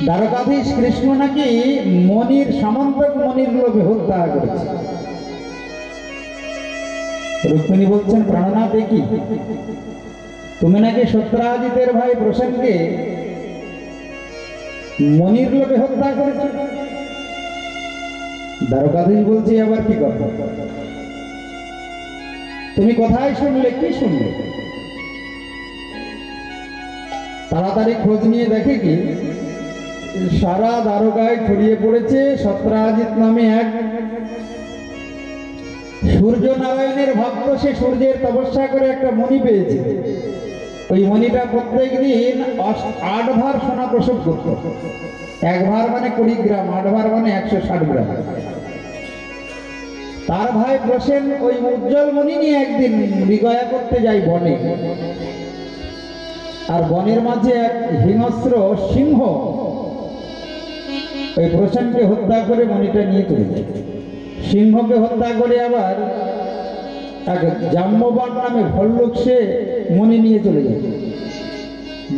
দ্বারকাধীশ কৃষ্ণ নাকি মনির সামন্তক মনির লোভে হত্যা করেছে। রুক্মিণী বলছেন, প্রাণনাথ কি তুমি নাকি সত্রাজিতের ভাই প্রসেনকে মনির লোভে হত্যা করেছে? দ্বারকাধীশ বলছে, আবার কি কথা? তুমি কোথায় শুনলে, কি শুনলে? তাড়াতাড়ি খোঁজ নিয়ে দেখে কি সারা দ্বারকায় ছড়িয়ে পড়েছে সত্রাজিৎ নামে এক সূর্য নারায়ণের ভক্ত। সে সূর্যের তপস্যা করে একটা মণি পেয়েছে। ওই মণিটা প্রত্যেক দিন 8 ভার সোনা প্রসব করত। 1 ভার মানে 20 গ্রাম, 8 ভার মানে 160 গ্রাম। তার ভাই প্রসেন ওই উজ্জ্বল মণি নিয়ে একদিন মৃগয়া করতে যায় বনে। আর বনের মাঝে এক হিংস্র সিংহ ওই প্রসেনকে হত্যা করে মণিটা নিয়ে চলে যায়। সিংহকে হত্যা করে আবার এক জাম্ববান নামে ভল্লুক সে মণি নিয়ে চলে যায়।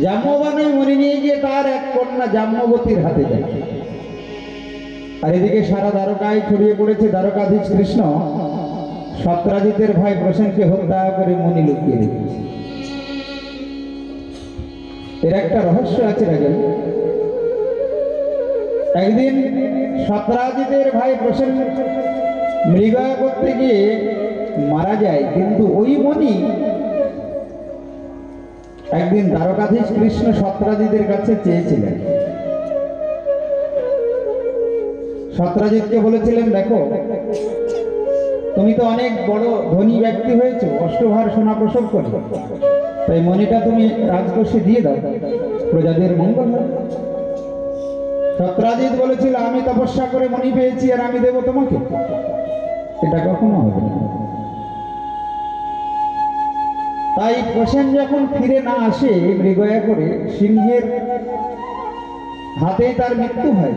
জাম্ববানে মণি নিয়ে গিয়ে তার এক কন্যা জাম্ববতীর হাতে যায়। আর এদিকে সারা দ্বারকায় ছড়িয়ে পড়েছে দ্বারকাধীশ কৃষ্ণ সত্রাজিতের ভাই প্রসেনকে হত্যা করে মণি লুকিয়ে রেখেছে। এর একটা রহস্য আছে রাজন। একদিন সত্রাজিতের ভাই প্রসেন মৃগয়া করতে গিয়ে মারা যায়, কিন্তু ওই মণি একদিন দ্বারকাধীশ কৃষ্ণ সত্রাজিতের কাছে চেয়েছিলেন। সত্রাজিৎকে বলেছিলেন, দেখো তুমি তো অনেক বড় ধনী ব্যক্তি হয়েছো, 8 ভার সোনা প্রসব করে, তাই মণিটা তুমি রাজকোষে দিয়ে দাও, প্রজাদের মঙ্গল হয়। সত্রাজিৎ বলেছিল, আমি তপস্যা করে মণি পেয়েছি আর আমি দেব তোমাকে? এটা কখনো হবে না। তাই প্রসেন যখন ফিরে না আসে মৃগয়া করে, সিংহের হাতেই তার মৃত্যু হয়।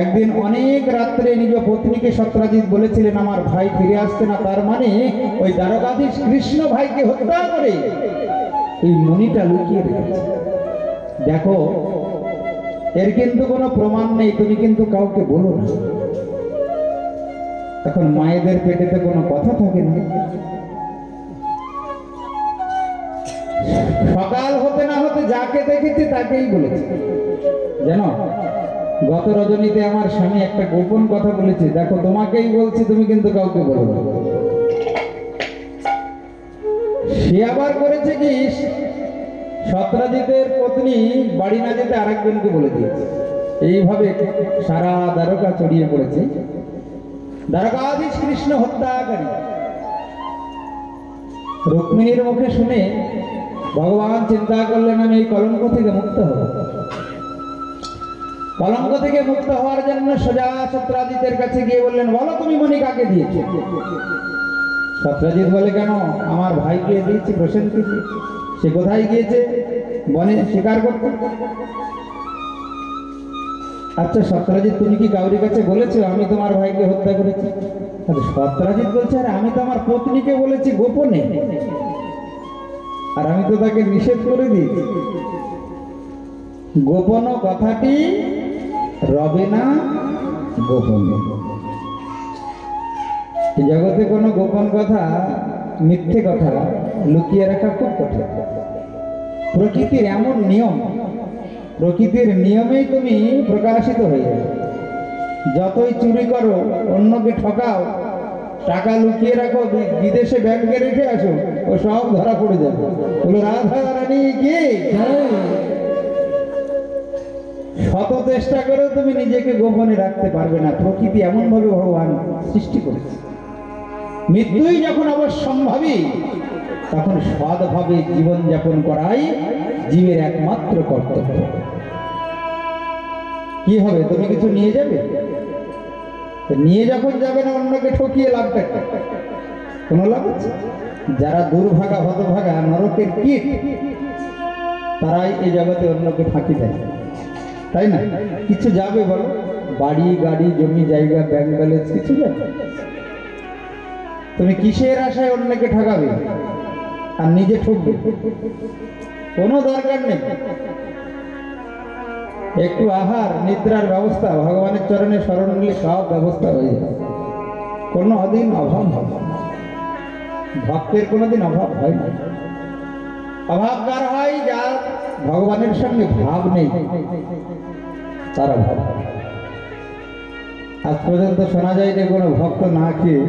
একদিন অনেক রাত্রে নিজ পত্নীকে সত্রাজিৎ বলেছিলেন, আমার ভাই ফিরে আসছে না, তার মানে ওই দ্বারকাধীশ কৃষ্ণ ভাইকে হত্যা করে এই মণিটা লুকিয়ে রেখেছে। দেখো এর কিন্তু কোনো প্রমাণ নেই, তুমি কিন্তু কাউকে বলো না। এখন মায়েদের পেটেতে কোনো কথা থাকে না। সকাল হতে না হতে যাকে দেখেছে তাকেই বলেছে। জানো, গত রজনীতে আমার স্বামী একটা গোপন কথা বলেছে, দেখো তোমাকেই বলছি, তুমি কিন্তু কাউকে বলো না। সে আবার করেছে কি, সত্রাজিতের পত্নী বাড়ি না যেতে আরেকজনকে বলে দিয়েছে। এইভাবে সারা দ্বারকা ছড়িয়ে পড়েছে দ্বারকাধীশ কৃষ্ণ হত্যাকারী। রুক্মিণীর মুখে শুনে ভগবান চিন্তা করলেন, আমি এই কলঙ্ক থেকে মুক্ত হব। কলঙ্ক থেকে মুক্ত হওয়ার জন্য সোজা সত্রাজিতের কাছে গিয়ে বললেন, বলো তুমি মণি কাকে দিয়েছো? সত্রাজিৎ বলে, কেন, আমার ভাইকে দিয়েছি, প্রসেনকে। সে কোথায় গিয়েছে? বনে শিকার করতে। আচ্ছা সত্রাজিৎ, তুমি কি কাউরি কাছে বলেছো আমি তোমার ভাইকে হত্যা করেছি? সত্রাজিৎ বলছে, আরে আমি তো আমার পত্নীকে বলেছি গোপনে, আর আমি তো তাকে নিষেধ করে দিয়েছি। গোপন কথাটি রবে না গোপন। এই জগতে কোনো গোপন কথা, মিথ্যে কথা লুকিয়ে রাখা খুব কঠিন। প্রকৃতির এমন নিয়ম, প্রকৃতির নিয়মেই তুমি প্রকাশিত হয়ে যাবে। যতই চুরি করো, অন্যকে ঠকাও, টাকা লুকিয়ে রাখো, বিদেশে ব্যাংকে রেখে আসো, ও সব ধরা পড়ে যাবে। বলো রাধা রানী কি, শত চেষ্টা করেও তুমি নিজেকে গোপনে রাখতে পারবে না। প্রকৃতি এমন ভাবে ভগবান সৃষ্টি করেছে। মৃত্যুই যখন অবশ্যম্ভাবী, তখন সৎভাবে জীবনযাপন করাই জীবের একমাত্র কর্তব্য। কি হবে, তুমি কিছু নিয়ে যাবে? নিয়ে যখন যাবে না, অন্যকে ঠকিয়ে লাভটা কি? কোনো লাভ আছে? যারা দুর্ভাগা হতভাগা নরকের কীট, তারাই এই জগতে অন্যকে ফাঁকি দেয়, তাই না? কিছু যাবে বলো? বাড়ি গাড়ি জমি জায়গা ব্যাংক ব্যালেন্স কিছু যাবে? তুমি কিসের আশায় অন্যকে ঠকাবে আর নিজে ঠকবে? কোনো দরকার নেই। একটু আহার নিদ্রার ব্যবস্থা ভগবানের চরণে স্মরণ নিলে সব ব্যবস্থা হয়ে যায়, কোনো দিন অভাব হবে না। ভক্তের কোনোদিন অভাব হয় না। অভাব কার হয়? যার ভগবানের সঙ্গে ভাব নেই, তার অভাব। আজ পর্যন্ত শোনা যায় যে কোনো ভক্ত না খেয়ে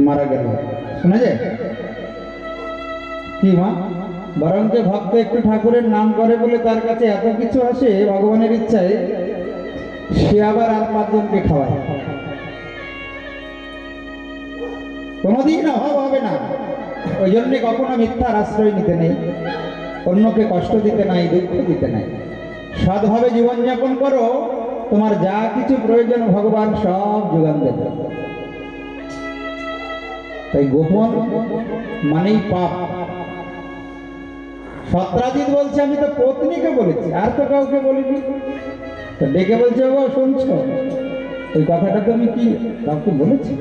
মারা গেল, শোনা যায় কি মা? বরং যে ভক্ত একটু ঠাকুরের নাম করে বলে তার কাছে এত কিছু আসে ভগবানের ইচ্ছায়, সে আবার আর 5 জনকে খাওয়ায়। কোনোদিন অভাব হবে না। ওই জন্যে কখনো মিথ্যার আশ্রয় নিতে নেই, অন্যকে কষ্ট দিতে নাই, দুঃখ দিতে নাই। সৎভাবে জীবনযাপন করো, তোমার যা কিছু প্রয়োজন ভগবান সব যোগান দেবে। তাই গোপন মানেই পাপ। সত্রাজিৎ বলছে আমি তো পত্নীকে বলেছি, আর তো কাউকে বলিনি। তো ডেকে বলছে ও শুনছ, ওই কথাটা তো আমি কি কাউকে বলেছি?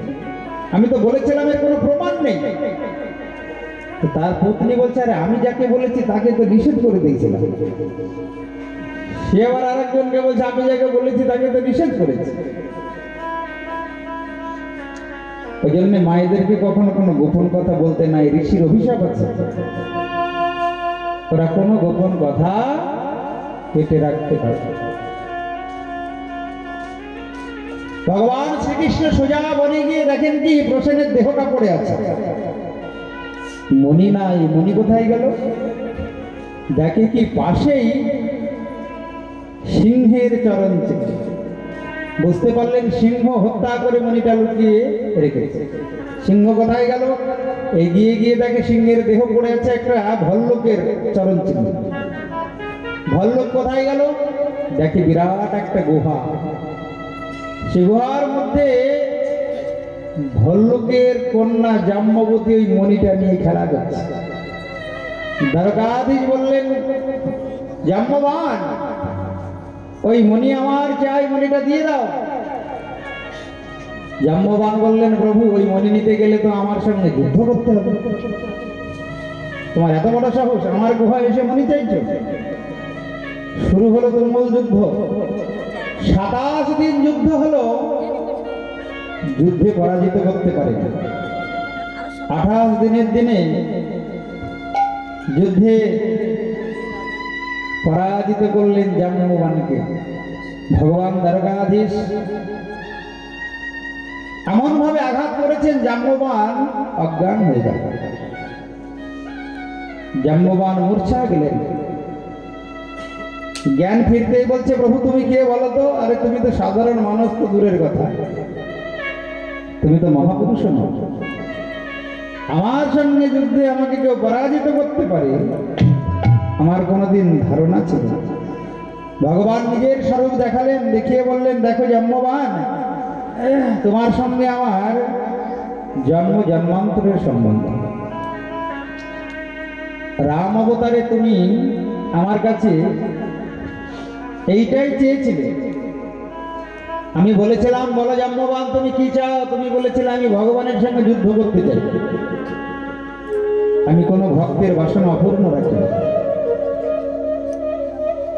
আমি তো বলেছিলাম, এর কোনো প্রমাণ নেই। তার পত্নী বলছে আরে আমি যাকে বলেছি তাকে তো নিষেধ করে দিয়েছিলাম। সে আবার আরেকজনকে বলছে আমি যাকে বলেছি তাকে তো নিষেধ করেছি। ওই জন্য মায়েদেরকে কখনো কোনো গোপন কথা বলতে নাই, ঋষির অভিশাপ আছে। ওরা কোনো গোপন কথা পেটে রাখতে পারে। ভগবান শ্রীকৃষ্ণ সোজা বনে গিয়ে দেখেন কি প্রসেনের দেহটা পড়ে আছে, মণি নাই। মণি কোথায় গেল? দেখে কি পাশেই সিংহের চরণ চিহ্ন। বুঝতে পারলেন সিংহ হত্যা করে মণিটা লুকিয়ে রেখেছে। সিংহ কোথায় গেল? এগিয়ে গিয়ে দেখে সিংহের দেহ পড়ে আছে একটা ভল্লুকের চরণ চিহ্ন। ভল্লুক কোথায় গেল? দেখে বিরাট একটা গুহা। সে গুহার মধ্যে ভল্লুকের কন্যা জাম্বতী ওই মণিটা নিয়ে খেলা করছে। দ্বারকাধীশ বললেন জাম্ববান, ওই মণি আমার চাই, মণিটা দিয়ে দাও। জাম্ববান বললেন প্রভু ওই মণি নিতে গেলে তো আমার সঙ্গে যুদ্ধ করতে হবে। তোমার এত বড় সাহস, আমার গুহায় এসে মণি চাইছো? শুরু হলো তুমুল যুদ্ধ। 27 দিন যুদ্ধ হলো, যুদ্ধে পরাজিত করতে পারে না। 28 দিনের দিনে যুদ্ধে পরাজিত করলেন জাম্ববানকে ভগবান দ্বারকাধীশ। এমন ভাবে আঘাত করেছেন জাম্ববান অজ্ঞান হয়ে গেল। জাম্ববান মূর্ছা গেলেন। জ্ঞান ফিরতেই বলছে প্রভু তুমি কে বলো তো? আরে তুমি তো সাধারণ মানুষ, তো দূরের কথা, তুমি তো মহাপুরুষ নও। আমার সঙ্গে যুদ্ধে আমাকে কেউ পরাজিত করতে পারে আমার কোনোদিন ধারণা ছিল না। ভগবান নিজের স্বরূপ দেখালেন, দেখিয়ে বললেন দেখো জাম্ববান, তোমার সঙ্গে আমার জন্ম জন্মান্তরের সম্বন্ধ। রাম অবতারে তুমি আমার কাছে এইটাই চেয়েছিলে। আমি বলেছিলাম বলো জাম্ববান তুমি কি চাও? তুমি বলেছিলে আমি ভগবানের সঙ্গে যুদ্ধ করতে চাই। আমি কোনো ভক্তের বাসনা অপূর্ণ রাখি না।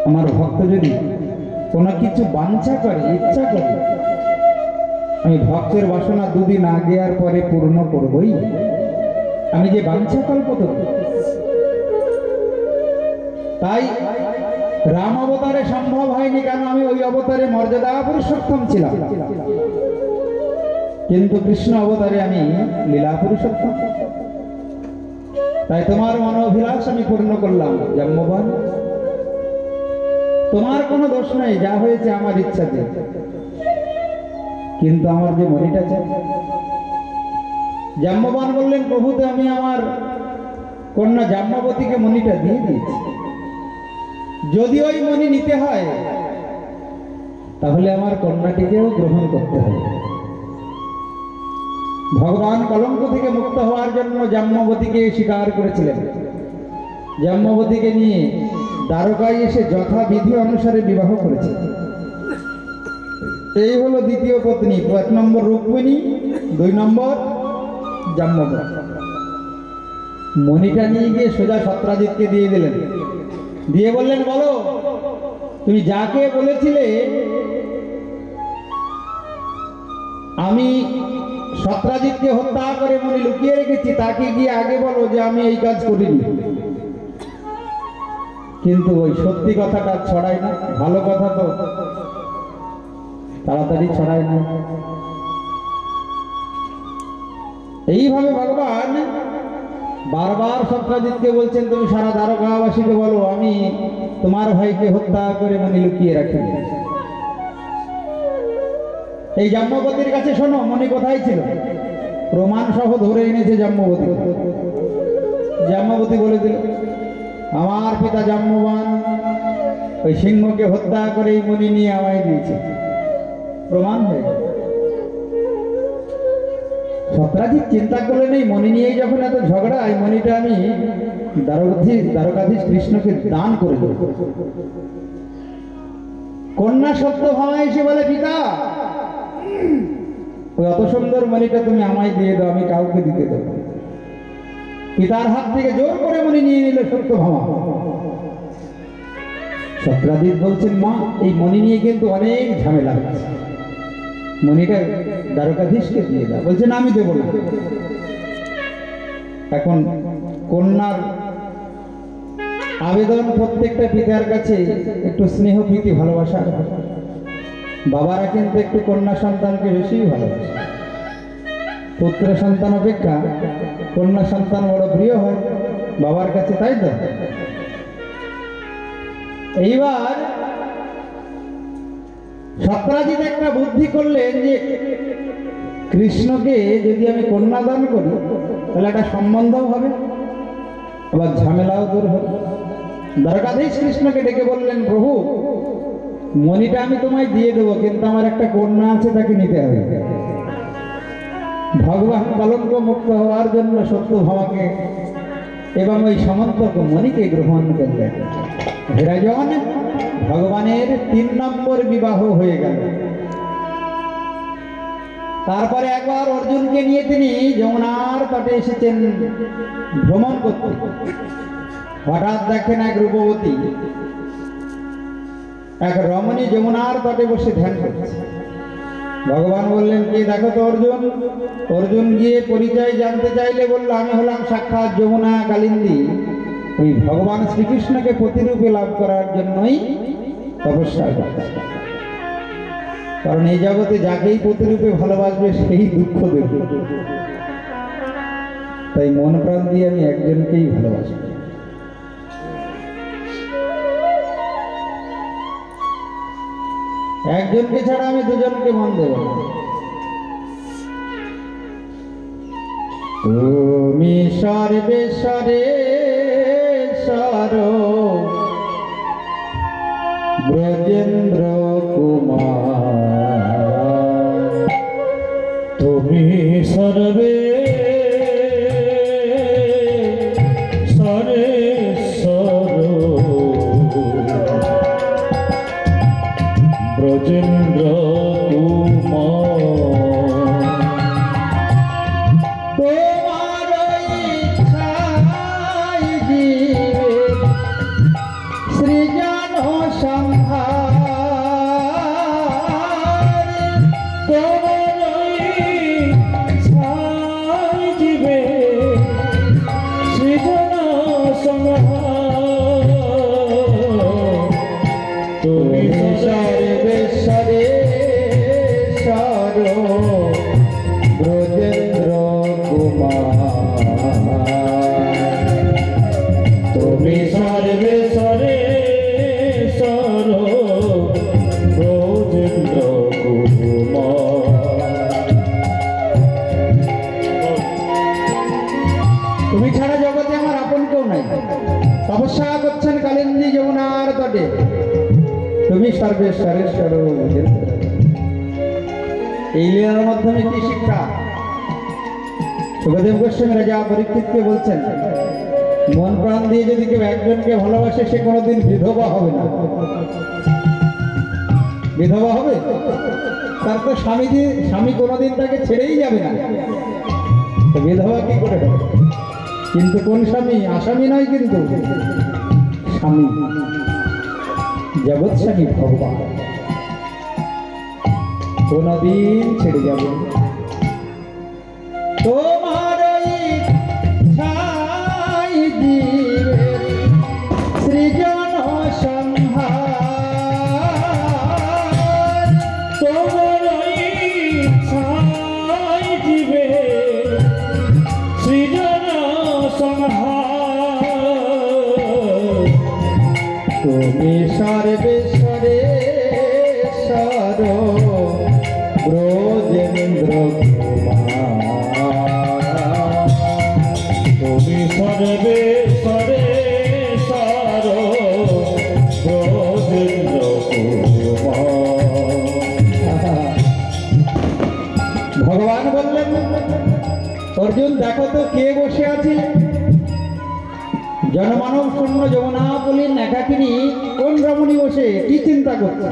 আমার ভক্ত যদি কোনো কিছু বাঞ্ছা করে, ইচ্ছা করে, আমি ভক্তের বাসনা 2 দিন আগে আর পরে পূর্ণ করবই। আমি যে বাঞ্ছা কল্প করি। তাই রাম অবতারে সম্ভব হয়নি, কেন আমি ওই অবতারে মর্যাদা পুরুষোত্তম ছিলাম, কিন্তু কৃষ্ণ অবতারে আমি লীলা পুরুষোত্তম। তাই তোমার মনোভিলাস আমি পূর্ণ করলাম জাম্ববান। তোমার কোনো দোষ নাই, যা হয়েছে আমার ইচ্ছাতে, কিন্তু আমার যে মণিটা চাই। জাম্ববান বললেন প্রভু তো আমি আমার কন্যা জাম্বতীকে মণিটা দিয়ে দিয়েছি। যদি ওই মণি নিতে হয় তাহলে আমার কন্যাটিকেও গ্রহণ করতে হবে। ভগবান কলঙ্ক থেকে মুক্ত হওয়ার জন্য জাম্বতীকে স্বীকার করেছিলেন। জাম্বতীকে নিয়ে দ্বারকায় এসে যথাবিধি অনুসারে বিবাহ করেছিলেন। এই হলো দ্বিতীয় পত্নী। 1 নম্বর রুক্মিণী, 2 নম্বর জাম্বতী। মণিটা নিয়ে গিয়ে সোজা সত্রাজিৎকে দিয়ে দিলেন। দিয়ে বললেন বলো তুমি যাকে বলেছিলে আমি সত্রাজিৎকে হত্যা করে মনে লুকিয়ে রেখেছি, তাকে গিয়ে আগে বলো যে আমি এই কাজ করিনি। কিন্তু ওই সত্যি কথাটা ছড়ায় না, ভালো কথা তো তাড়াতাড়ি ছড়ায় না। এইভাবে ভগবান বারবার সত্রাজিৎকে বলছেন তুমি সারা দ্বারকাবাসীকে বলো আমি তোমার ভাইকে হত্যা করে মনে লুকিয়ে রাখি। এই জাম্ববতীর কাছে শোনো মনি কোথায় ছিল, প্রমাণ সহ ধরে এনেছে জাম্ববতী। জাম্ববতী বলে দিল আমার পিতা জাম্ববান ওই সিংহকে হত্যা করে এই মনি নিয়ে আমায় দিয়েছে, প্রমাণ হয়ে গেল। সত্রাজিৎ চিন্তা করলেন এই মনি নিয়েই যখন এত ঝগড়া, এই মনিটা আমি দ্বারকাধীশ কৃষ্ণকে দান করে দেব। কন্যা সত্যভামা এসে বলে পিতা ওই অত সুন্দর মনিটা তুমি আমায় দিয়ে দাও, আমি কাউকে দিতে দেবো। পিতার হাত থেকে জোর করে মনি নিয়ে নিল সত্যভামা। সত্রাজিৎ বলছেন মা এই মনি নিয়ে কিন্তু অনেক ঝামেলা হচ্ছে, মনিটা দ্বারকাধীশকে দিয়ে দাও। বলছেন আমি দেবো না। এখন কন্যার আবেদন প্রত্যেকটা পিতার কাছে একটু স্নেহ প্রীতি ভালোবাসা। বাবারা কিন্তু একটু কন্যা সন্তানকে বেশি ভালোবাসে, পুত্র সন্তান অপেক্ষা কন্যা সন্তান বড় প্রিয় হয় বাবার কাছে, তাই তো? এইবার সত্রাজিৎ একটা বুদ্ধি করলেন যে কৃষ্ণকে যদি আমি কন্যা দান করি তাহলে একটা সম্বন্ধও হবে, আবার ঝামেলাও দূর হবে। দ্বারকাধীশ কৃষ্ণকে ডেকে বললেন প্রভু মণিটা আমি তোমায় দিয়ে দেবো, কিন্তু আমার একটা কন্যা আছে তাকে নিতে হবে। ভগবান কলঙ্ক মুক্ত হওয়ার জন্য সত্যভামাকে এবং ওই সমন্তক মণিকে গ্রহণ করলেন। হেরাজন ভগবানের 3 নম্বর বিবাহ হয়ে গেল। তারপরে একবার অর্জুনকে নিয়ে তিনি যমুনার তটে এসেছেন ভ্রমণ করতে। হঠাৎ দেখেন এক রূপবতী এক রমণী যমুনার তটে বসে ধ্যান করছে। ভগবান বললেন কি দেখো তো অর্জুন। অর্জুন গিয়ে পরিচয় জানতে চাইলে বলল আমি হলাম সাক্ষাৎ যমুনা কালিন্দী, ওই ভগবান শ্রীকৃষ্ণকে প্রতিরূপে লাভ করার জন্যই তপস্যা করছে। কারণ এই জগতে যাকেই প্রতিরূপে ভালোবাসবে সেই দুঃখ দেবে, তাই মন প্রাণ দিয়ে আমি একজনকেই ভালোবাসি। একজনকে ছাড়া আমি দুজনকে মন দেব না। তুমি সর্বেশ্বরে সর ব্রজেন্দ্র কুমার, তুমি সর্বে সরে সর ব্রজেন্দ্র কুমার, তোমার ইচ্ছায় জীবে সৃজন সংহার, তোমার ইচ্ছায় জীবে সৃজন সংহার, তুমি সর্বেশ্বরে সর ব্রজেন্দ্র কুমার, তুমি সর্বে সরে সর ব্রজেন্দ্র কুমার। তুমি ছাড়া জগতে আমার আপন কেউ নাই। তপস্যা করছেন কালিন্দী যমুনার তটে, তুমি সর্বেশ্বরেশ্বর ব্রজেন্দ্র। এই লীলার মাধ্যমে কি শিক্ষা? সুখদেব গোস্বামী রাজা পরীক্ষিতকে বলছেন মন প্রাণ দিয়ে যদি কেউ একজনকে ভালোবাসে সে কোনোদিন বিধবা হবে না। বিধবা হবে তার তো স্বামী কোনোদিন তাকে ছেড়েই যাবে না, তো বিধবা কি করে হবে? কিন্তু কোন স্বামী? আসামি নয় কিন্তু স্বামী। জগৎস্বামী ভগবান কোনদিন ছেড়ে যাব না। তোমার ইচ্ছাই জীবের সৃজন সংহার, তোমার ইচ্ছায় জীবে সৃজন সংহার, তুমি সর্বেশ্বরে সর ব্রজেন্দ্র কুমার, তুমি সর্বে সরে সর ব্রজেন্দ্র কুমার। ভগবান বললেন, অর্জুন দেখো তো কে বসে আছে। জনমানব শূন্য যমুনা বলেন একাকিনী কোন রমণী বসে কি চিন্তা করছে।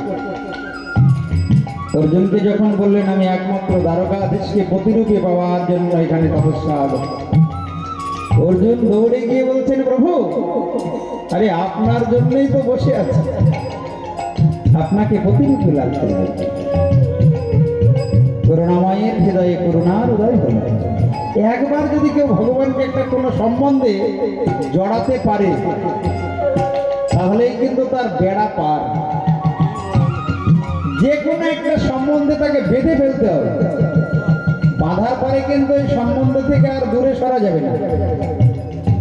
অর্জুনকে যখন বললেন আমি একমাত্র দ্বারকাধীশকে প্রতিরূপে পাওয়ার জন্য এখানে তপস্যা করছি, অর্জুন দৌড়ে গিয়ে বলছেন প্রভু আরে আপনার জন্যই তো বসে আছে, আপনাকে প্রতিরূপে লাভ করবে। করুণাময়ের হৃদয়ে করুণার উদয় হল। একবার যদি কেউ ভগবানকে একটা কোনো সম্বন্ধে জড়াতে পারে তাহলেই কিন্তু তার বেড়া পার। যে কোনো একটা সম্বন্ধে তাকে বেঁধে ফেলতে হবে, বাঁধার পরে কিন্তু এই সম্বন্ধ থেকে আর দূরে সরা যাবে না।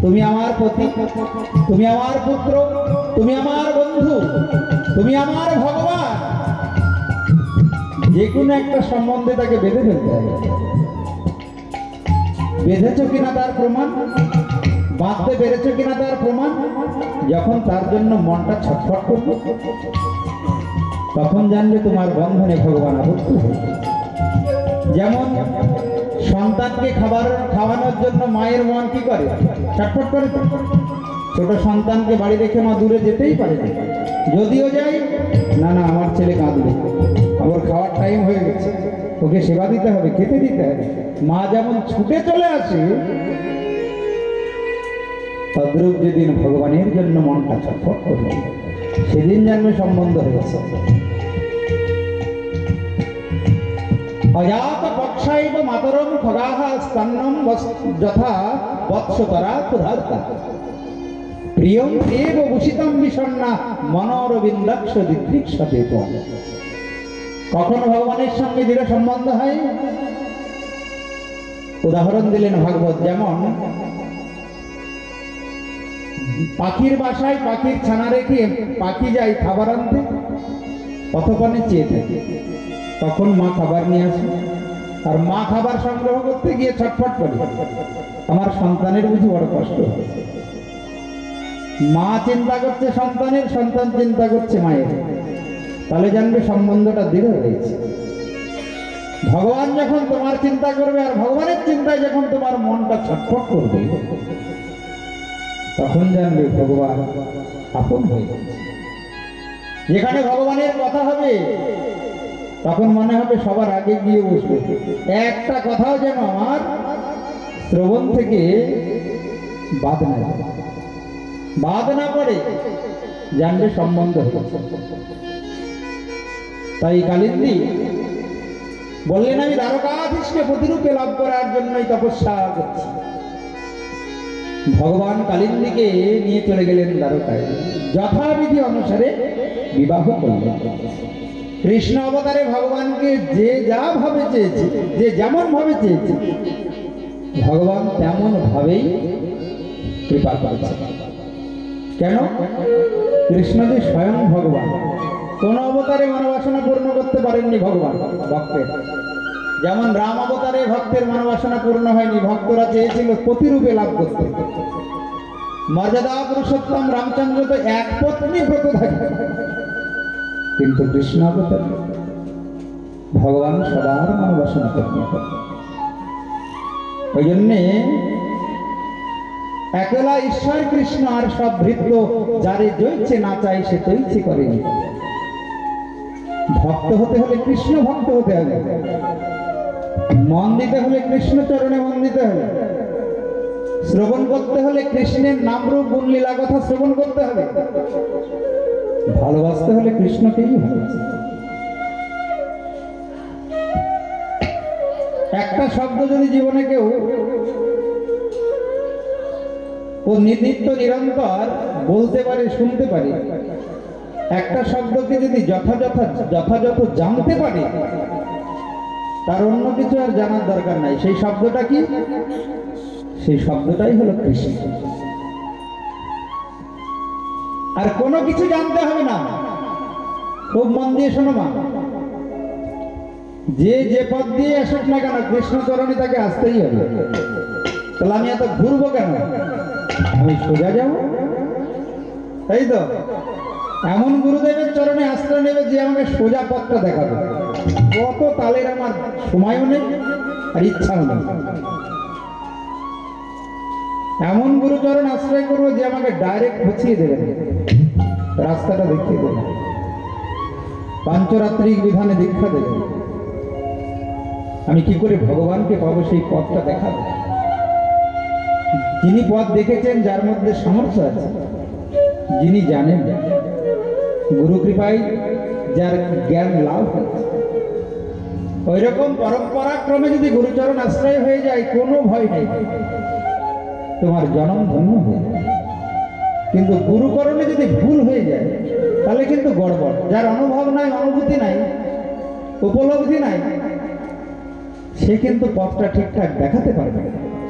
তুমি আমার পতি, তুমি আমার পুত্র, তুমি আমার বন্ধু, তুমি আমার ভগবান, যে কোনো একটা সম্বন্ধে তাকে বেঁধে ফেলতে হবে। বেঁধেছ কিনা তার প্রমাণ, বাঁধতে পেরেছ কিনা তার প্রমাণ। যখন তার জন্য মনটা ছটফট করবে তখন জানবে তোমার বন্ধনে ভগবান আবদ্ধ হয়েছে। যেমন সন্তানকে খাওয়ানোর জন্য মায়ের মন কি করে, ছটফট করে। ছোট সন্তানকে বাড়ি রেখে মা দূরে যেতেই পারে না, যদিও যাই না না আমার ছেলে কাঁদবে, আমার খাওয়ার টাইম হয়ে গেছে, ওকে সেবা দিতে হবে, খেতে দিতে হবে। মা যেমন ছুটে চলে আসে তদ্রূপ যেদিন ভগবানের জন্য মনটা ছটফট করবে সেদিন জানবে সম্বন্ধ হয়েছে। অজাত পক্ষাইব মাতরম খগাহ স্তন্নম যথা বৎসতরা ক্ষুধার্তা প্রিয়ং এব ভূষিতম বিষণ্ণা মনোরবিন্দাক্ষ দিদৃক্ষতে ত্বম। কখন ভগবানের সঙ্গে দৃঢ় সম্বন্ধ হয়? উদাহরণ দিলেন ভাগবত। যেমন পাখির বাসায় পাখির ছানা রেখে পাখি যায় খাবার আনতে, কতক্ষণে চেয়ে থাকে, তখন মা খাবার নিয়ে আসে, আর মা খাবার সংগ্রহ করতে গিয়ে ছটফট করে আমার সন্তানের বুঝি বড় কষ্ট হবে। মা চিন্তা করছে সন্তানের, সন্তান চিন্তা করছে মায়ের, তাহলে জানবে সম্বন্ধটা দৃঢ় হয়েছে। ভগবান যখন তোমার চিন্তা করবে আর ভগবানের চিন্তায় যখন তোমার মনটা ছটফট করবে তখন জানবে ভগবান আপন হয়ে গেছে। যেখানে ভগবানের কথা হবে তখন মনে হবে সবার আগে গিয়ে বসবে, একটা কথাও যেন আমার শ্রবণ থেকে বাদ না পড়ে, জানবে সম্বন্ধ হয়েছে। তাই কালিন্দী বললেন আমি দ্বারকাধীশকে প্রতিরূপে লাভ করার জন্যই তপস্যা করছি। ভগবান কালিন্দীকে নিয়ে চলে গেলেন দ্বারকায়, যথাবিধি অনুসারে বিবাহ করলেন। কৃষ্ণ অবতারে ভগবানকে যে যা ভাবে চেয়েছে, যে যেমন ভাবে চেয়েছে, ভগবান তেমন ভাবেই কৃপা করেছে। কেন? কৃষ্ণ যে স্বয়ং ভগবান, কোন অবতারে মনোবাসনা পূর্ণ করতে পারেননি ভগবান ভক্তের। যেমন রাম অবতারে ভক্তের মনোবাসনা পূর্ণ হয়নি, ভক্তরা চেয়েছিল প্রতিরূপে লাভ করতে। মর্যাদা পুরুষোত্তম রামচন্দ্র তো এক পত্নী ব্রত থাকে, কিন্তু কৃষ্ণ অবতার ভগবান সবার মনোবাসনা পূর্ণ করেন। ওই জন্যে একলা ঈশ্বর কৃষ্ণ আর সব ভৃত্য যারে জয়ছে না চাই সে তৈছে করেনি। ভক্ত হতে হলে কৃষ্ণ ভক্ত হতে হবে, মন দিতে হলে কৃষ্ণ চরণে মন দিতে হবে, শ্রবণ করতে হলে কৃষ্ণের নামরূপ গুণলীলা কথা শ্রবণ করতে হবে। ভালোবাসতে হলে কৃষ্ণকেই ভালোবাসতে। একটা শব্দ যদি জীবনে কেউ ও নিত্য নিরন্তর বলতে পারে, শুনতে পারে, একটা শব্দকে যদি যথাযথ জানতে পারে, তার অন্য কিছু আর জানার দরকার নাই। সেই শব্দটা কি? সেই শব্দটাই হলো কৃষ্ণ। আর কোনো কিছু জানতে হবে না। খুব মন দিয়ে শোনো মা, যে পথ দিয়ে আসুক না কেন কৃষ্ণ চরণে তাকে আসতেই হবে। তাহলে আমি এত ঘুরবো কেন? আমি সোজা যাবো, তাই তো? এমন গুরুদেবের চরণে আশ্রয় নেবে যে আমাকে সোজা পথটা দেখাবে। কত তালের আমার সময়ও নেই আর ইচ্ছাও নেই। এমন গুরুচরণ আশ্রয় করবো যে আমাকে ডাইরেক্ট বুঝিয়ে দেবে, রাস্তাটা দেখিয়ে দেবে, পাঞ্চরাত্রিক বিধানে দীক্ষা দেবে। আমি কি করে ভগবানকে পাবো সেই পথটা দেখাবো। যিনি পথ দেখেছেন, যার মধ্যে সামর্থ্য আছে, যিনি জানেন, গুরু কৃপায় যার জ্ঞান লাভ হয়েছে, ওই রকম পরম্পরাক্রমে যদি গুরুচরণ আশ্রয় হয়ে যায়, কোনো ভয় নেই, তোমার জনম ধন্য হয়ে যায়। কিন্তু গুরুকরণে যদি ভুল হয়ে যায়, তাহলে কিন্তু গড়বড়। যার অনুভব নাই, অনুভূতি নাই, উপলব্ধি নাই, সে কিন্তু পথটা ঠিকঠাক দেখাতে পারবে না।